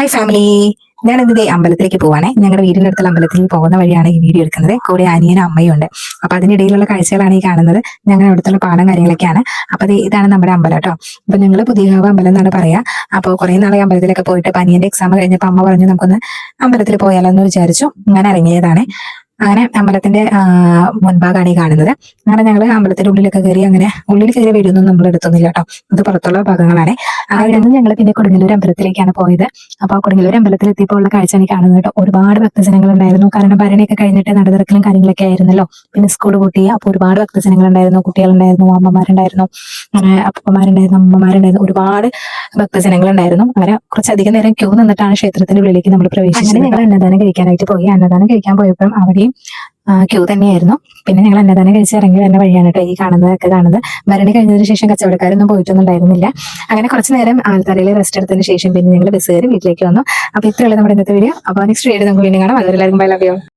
Hi family, ഞാൻ ഇന്നത്തെ അമ്പലത്തിലേക്ക് പോവാണേ. ഞങ്ങളുടെ വീടിന്റെ അടുത്തുള്ള അമ്പലത്തിൽ പോകുന്ന വഴിയാണ് ഈ വീഡിയോ എടുക്കുന്നത്. കൂടെ അനിയനും അമ്മയും ഉണ്ട്. അപ്പൊ അതിനിടയിലുള്ള കാഴ്ചകളാണ് ഈ കാണുന്നത്. ഞങ്ങളുടെ അടുത്തുള്ള പാടം കാര്യങ്ങളൊക്കെയാണ്. അപ്പൊ ഇതാണ് നമ്മുടെ അമ്പലം കേട്ടോ. അപ്പൊ ഞങ്ങള് പുതിയകാവ് അമ്പലം എന്നാണ് പറയാ. അപ്പോൾ കുറെ നാളെ അമ്പലത്തിലൊക്കെ പോയിട്ട് അനിയന്റെ എക്സാം കഴിഞ്ഞപ്പോൾ അമ്മ പറഞ്ഞു നമുക്കൊന്ന് അമ്പലത്തിൽ പോയാലോ എന്ന് വിചാരിച്ചു. അങ്ങനെ ഇറങ്ങിയതാണ്. അങ്ങനെ അമ്പലത്തിന്റെ മുൻഭാഗമാണ് ഈ കാണുന്നത്. അങ്ങനെ ഞങ്ങൾ അമ്പലത്തിന്റെ ഉള്ളിലൊക്കെ കയറി. അങ്ങനെ ഉള്ളിൽ കയറിയ വീടൊന്നും നമ്മൾ എടുത്തൊന്നുമില്ല കേട്ടോ. അത് പുറത്തുള്ള ഭാഗങ്ങളാണ്. അവിടെ നിന്ന് ഞങ്ങൾ പിന്നെ കൊടുങ്ങല്ലൂർ അമ്പലത്തിലേക്കാണ് പോയത്. അപ്പൊ കൊടുങ്ങല്ലൂർ അമ്പലത്തിൽ എത്തിയപ്പോൾ ഉള്ള കാഴ്ച കാണുന്നത് കേട്ടോ. ഒരുപാട് ഭക്തജനങ്ങൾ ഉണ്ടായിരുന്നു. കാരണം ഭരണിയൊക്കെ കഴിഞ്ഞിട്ട് നടതിറക്കലും കാര്യങ്ങളൊക്കെ ആയിരുന്നല്ലോ. പിന്നെ സ്കൂൾ കൂട്ടി. അപ്പൊ ഒരുപാട് ഭക്തജനങ്ങൾ ഉണ്ടായിരുന്നു. കുട്ടികളുണ്ടായിരുന്നു, അമ്മമാരുണ്ടായിരുന്നു, അപ്പന്മാരുണ്ടായിരുന്നു, അമ്മമാരുണ്ടായിരുന്നു. ഒരുപാട് ഭക്തജനങ്ങൾ ഉണ്ടായിരുന്നു. അങ്ങനെ കുറച്ചധികം നേരം ക്യൂ നിന്നിട്ടാണ് ക്ഷേത്രത്തിന്റെ ഉള്ളിലേക്ക് നമ്മൾ പ്രവേശിച്ചത്. അങ്ങനെ ഞങ്ങൾ അന്നദാനം കഴിക്കാനായിട്ട് പോയി. അന്നദാനം കഴിക്കാൻ പോയപ്പോഴും അവിടെയും ക്യൂ തന്നെയായിരുന്നു. പിന്നെ ഞങ്ങൾ അന്നദാനം കഴിച്ച് ഇറങ്ങി വരുന്ന വഴിയാണ് കേട്ടോ ഈ കാണുന്നത്. ഭരണി കഴിഞ്ഞതിന് ശേഷം കച്ചവടക്കാരൊന്നും പോയിട്ടൊന്നും ഉണ്ടായിരുന്നില്ല. അങ്ങനെ കുറച്ച് നേരം ആൽത്തറയിൽ റെസ്റ്റ് എടുത്തതിന് ശേഷം പിന്നെ ഞങ്ങൾ ബസ് കയറി വീട്ടിലേക്ക് വന്നു. അപ്പൊ ഇത്രയുള്ള നമ്മുടെ ഇന്നത്തെ വീഡിയോ. അപ്പോൾ നെക്സ്റ്റ് വീഡിയോ നമുക്ക് വീണ്ടും കാണാം. അതുവരെ എല്ലാവർക്കും ബൈ, ലവ് യു.